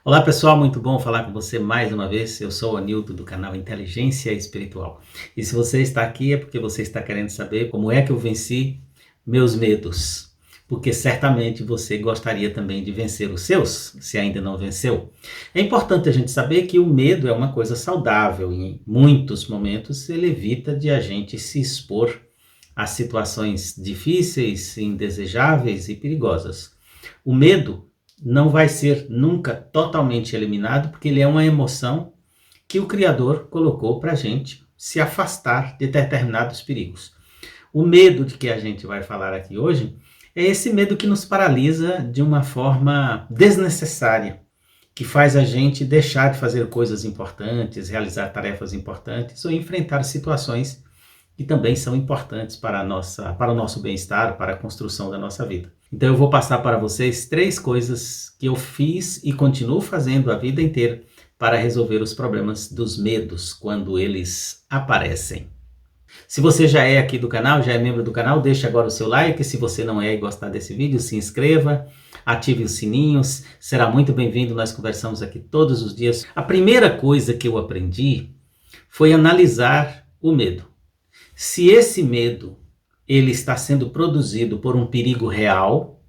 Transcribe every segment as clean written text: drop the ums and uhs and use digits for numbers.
Olá pessoal, muito bom falar com você mais uma vez. Eu sou o Anilton do canal Inteligência Espiritual. E se você está aqui é porque você está querendo saber como é que eu venci meus medos. Porque certamente você gostaria também de vencer os seus, se ainda não venceu. É importante a gente saber que o medo é uma coisa saudável. Em muitos momentos ele evita de a gente se expor a situações difíceis, indesejáveis e perigosas. O medo não vai ser nunca totalmente eliminado, porque ele é uma emoção que o Criador colocou para a gente se afastar de determinados perigos. O medo de que a gente vai falar aqui hoje é esse medo que nos paralisa de uma forma desnecessária, que faz a gente deixar de fazer coisas importantes, realizar tarefas importantes ou enfrentar situações que também são importantes para o nosso bem-estar, para a construção da nossa vida. Então eu vou passar para vocês 3 coisas que eu fiz e continuo fazendo a vida inteira para resolver os problemas dos medos quando eles aparecem. Se você já é aqui do canal, já é membro do canal, deixe agora o seu like. Se você não é e gostar desse vídeo, se inscreva, ative os sininhos, será muito bem-vindo. Nós conversamos aqui todos os dias. A primeira coisa que eu aprendi foi analisar o medo. Se esse medo ele está sendo produzido por um perigo real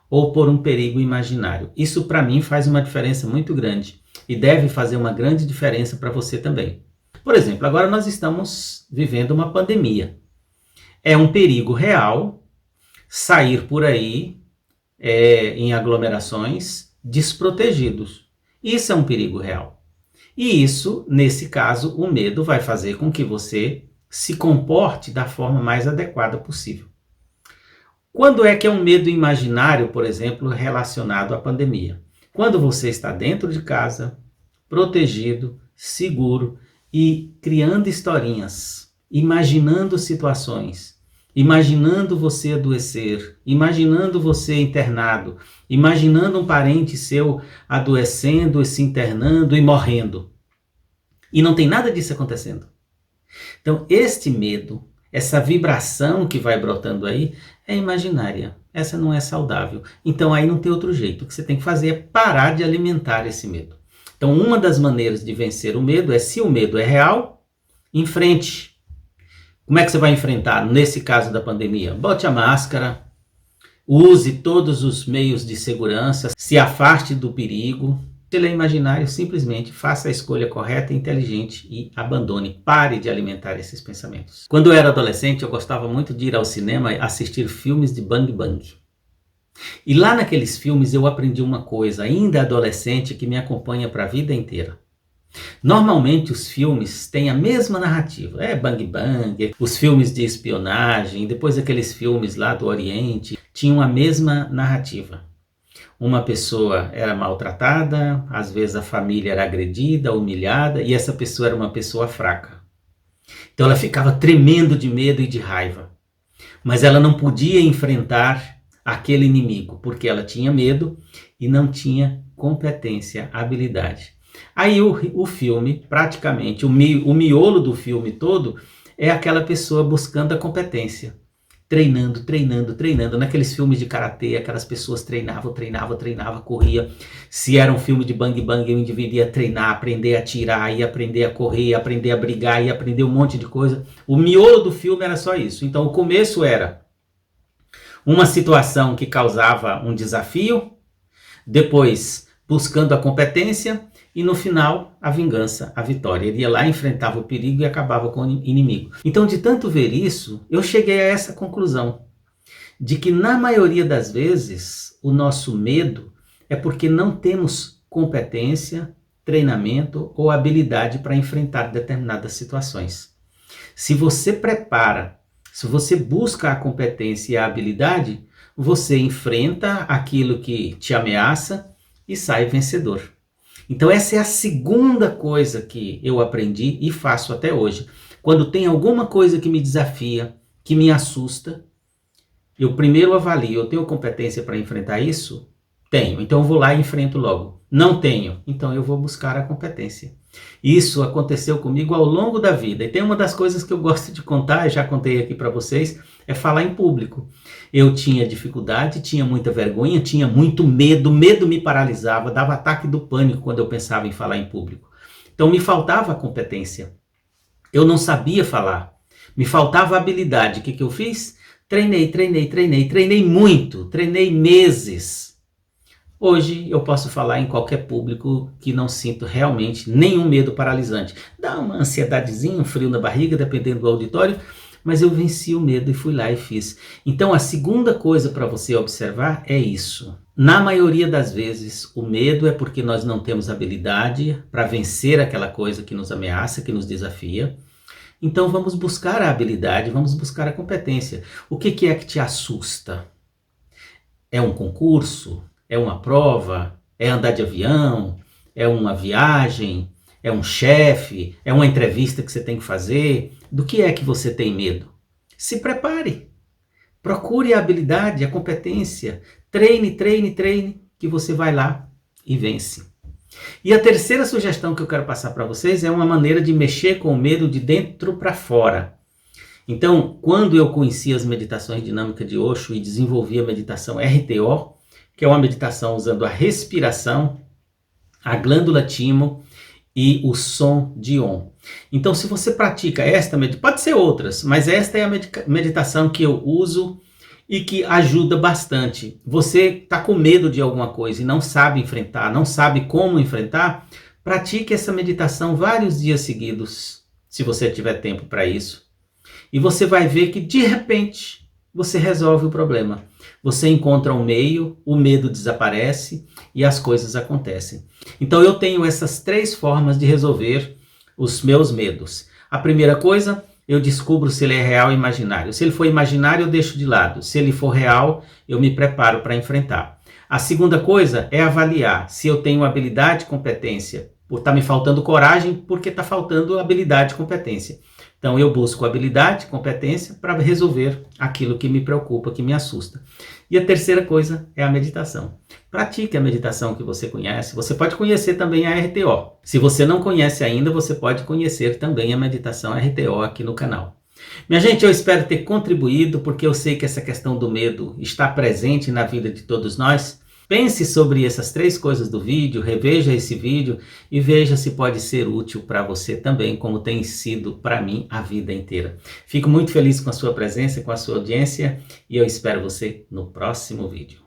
ou por um perigo imaginário. Isso para mim faz uma diferença muito grande e deve fazer uma grande diferença para você também. Por exemplo, agora nós estamos vivendo uma pandemia. É um perigo real sair por aí em aglomerações desprotegidos. Isso é um perigo real. E isso, nesse caso, o medo vai fazer com que você se comporte da forma mais adequada possível. Quando é que é um medo imaginário, por exemplo, relacionado à pandemia? Quando você está dentro de casa, protegido, seguro e criando historinhas, imaginando situações, imaginando você adoecer, imaginando você internado, imaginando um parente seu adoecendo e se internando e morrendo. E não tem nada disso acontecendo. Então, este medo, essa vibração que vai brotando aí, é imaginária. Essa não é saudável. Então, aí não tem outro jeito. O que você tem que fazer é parar de alimentar esse medo. Então, uma das maneiras de vencer o medo é, se o medo é real, enfrente. Como é que você vai enfrentar? Nesse caso da pandemia, bote a máscara, use todos os meios de segurança, se afaste do perigo. Se ele é imaginário, simplesmente faça a escolha correta e inteligente e abandone, pare de alimentar esses pensamentos. Quando eu era adolescente, eu gostava muito de ir ao cinema assistir filmes de Bang Bang. E lá naqueles filmes eu aprendi uma coisa, ainda adolescente, que me acompanha para a vida inteira. Normalmente os filmes têm a mesma narrativa, Bang Bang, os filmes de espionagem, depois aqueles filmes lá do Oriente, tinham a mesma narrativa. Uma pessoa era maltratada, às vezes a família era agredida, humilhada, e essa pessoa era uma pessoa fraca. Então ela ficava tremendo de medo e de raiva. Mas ela não podia enfrentar aquele inimigo, porque ela tinha medo e não tinha competência, habilidade. Aí o filme, praticamente, o miolo do filme todo, é aquela pessoa buscando a competência. Treinando, treinando, treinando. Naqueles filmes de karatê, aquelas pessoas treinavam, corria. Se era um filme de Bang Bang, eu deveria treinar, aprender a atirar, ia aprender a correr, aprender a brigar, ia aprender um monte de coisa. O miolo do filme era só isso. Então o começo era uma situação que causava um desafio, depois buscando a competência, e no final, a vingança, a vitória. Ele ia lá, enfrentava o perigo e acabava com o inimigo. Então, de tanto ver isso, eu cheguei a essa conclusão, de que na maioria das vezes, o nosso medo é porque não temos competência, treinamento ou habilidade para enfrentar determinadas situações. Se você prepara, se você busca a competência e a habilidade, você enfrenta aquilo que te ameaça e sai vencedor. Então essa é a segunda coisa que eu aprendi e faço até hoje. Quando tem alguma coisa que me desafia, que me assusta, eu primeiro avalio, eu tenho competência para enfrentar isso? Tenho, então eu vou lá e enfrento logo. Não tenho, então eu vou buscar a competência. Isso aconteceu comigo ao longo da vida. E tem uma das coisas que eu gosto de contar, já contei aqui para vocês, é falar em público. Eu tinha dificuldade, tinha muita vergonha, tinha muito medo, medo me paralisava, dava ataque do pânico quando eu pensava em falar em público. Então me faltava a competência. Eu não sabia falar. Me faltava habilidade. O que eu fiz? Treinei muito, treinei meses. Hoje eu posso falar em qualquer público que não sinto realmente nenhum medo paralisante. Dá uma ansiedadezinha, um frio na barriga, dependendo do auditório, mas eu venci o medo e fui lá e fiz. Então a segunda coisa para você observar é isso. Na maioria das vezes, o medo é porque nós não temos habilidade para vencer aquela coisa que nos ameaça, que nos desafia. Então vamos buscar a habilidade, vamos buscar a competência. O que é que te assusta? É um concurso? É uma prova? É andar de avião? É uma viagem? É um chefe? É uma entrevista que você tem que fazer? Do que é que você tem medo? Se prepare. Procure a habilidade, a competência. Treine, que você vai lá e vence. E a terceira sugestão que eu quero passar para vocês é uma maneira de mexer com o medo de dentro para fora. Então, quando eu conheci as meditações dinâmicas de Osho e desenvolvi a meditação RTO, que é uma meditação usando a respiração, a glândula timo e o som de Om. Então, se você pratica esta meditação, pode ser outras, mas esta é a meditação que eu uso e que ajuda bastante. Você está com medo de alguma coisa e não sabe enfrentar, não sabe como enfrentar, pratique essa meditação vários dias seguidos, se você tiver tempo para isso. E você vai ver que de repente você resolve o problema. Você encontra um meio, o medo desaparece e as coisas acontecem. Então eu tenho essas 3 formas de resolver os meus medos. A primeira coisa, eu descubro se ele é real ou imaginário. Se ele for imaginário, eu deixo de lado. Se ele for real, eu me preparo para enfrentar. A segunda coisa é avaliar se eu tenho habilidade e competência. Por estar me faltando coragem, porque está faltando habilidade e competência. Então eu busco habilidade, competência para resolver aquilo que me preocupa, que me assusta. E a terceira coisa é a meditação. Pratique a meditação que você conhece. Você pode conhecer também a RTO. Se você não conhece ainda, você pode conhecer também a meditação RTO aqui no canal. Minha gente, eu espero ter contribuído, porque eu sei que essa questão do medo está presente na vida de todos nós. Pense sobre essas 3 coisas do vídeo, reveja esse vídeo e veja se pode ser útil para você também, como tem sido para mim a vida inteira. Fico muito feliz com a sua presença, com a sua audiência e eu espero você no próximo vídeo.